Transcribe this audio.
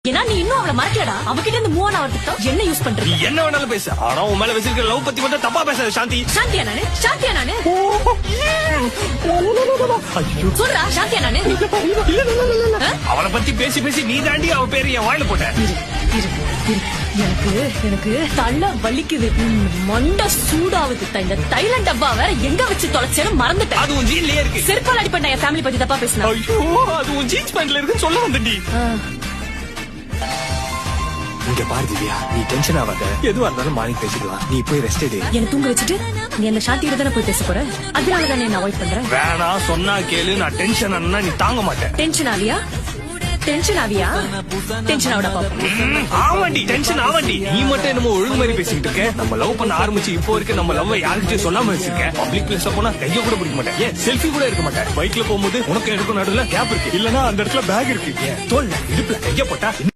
ஏன்னா நீ இன்னும் அவளை மறக்கலடா. அவகிட்ட இருந்து மூவ் ஆன் ஆவறதுக்கு என்ன யூஸ் பண்ற? நீ என்ன வேணாலும் பேச, ஆனா உன் மேல வச்சிருக்க லவ் பத்தி மட்டும் தப்பா பேசாத சாந்தி. சாந்தியா நானு சொல்றா. சாந்தியா நானு அவளை பத்தி பேசி பேசி நீ தாண்டி அவ பேரு என் வாயில போட்ட. எனக்கு தலை வலிக்குது, மண்டை சூடாவுது. இந்த தைலண்ட் டப்பா வேற எங்க வச்சு தொலைச்சேன்னு மறந்துட்டேன். அது உன் ஜீன்லயே இருக்கு. செருப்பால் அடிப்பட்ட என் ஃபேமிலி பத்தி தப்பா பேசினா. ஐயோ, அது உன் ஜீன்ஸ் பேண்ட்ல இருக்குன்னு சொல்ல வந்தடி. இங்க பாரு திவ்யா, நீ டென்ஷன் ஆகாத. எதுவா இருந்தாலும் மார்னிங் பேசிக்கலாம். நீ போய் ரெஸ்ட் எடு. என்ன தூங்க வச்சுட்டு நீ அந்த சாந்தியோட தானே போய் பேச போற. அதனாலதான் என்ன அவாய்ட் பண்ற. வேணா சொன்னா கேளு. நான் டென்ஷன் ஆனா நீ தாங்க மாட்டேன். டென்ஷன் ஆவியா? டென்ஷன் ஆவடா பாப்போம். ஆமாண்டி, டென்ஷன் ஆவாண்டி. நீ மட்டும் என்னமோ ஒழுங்கு மாதிரி பேசிக்கிட்டு இருக்க. நம்ம லவ் பண்ண ஆரம்பிச்சு இப்போ வரைக்கும் நம்ம லவ் யாருக்கிட்டையும் சொல்லாம வச்சிருக்க. பப்ளிக் பிளேஸ்ல போனா கைய கூட பிடிக்க மாட்டேன். ஏன் செல்ஃபி கூட எடுக்க மாட்டேன். பைக்ல போகும்போது உனக்கு எடுக்கும் நடுவுல கேப் இருக்கு, இல்லன்னா அந்த இடத்துல பேக் இருக்கு. ஏன் தோல்ல இடுப்புல கைய போட்டா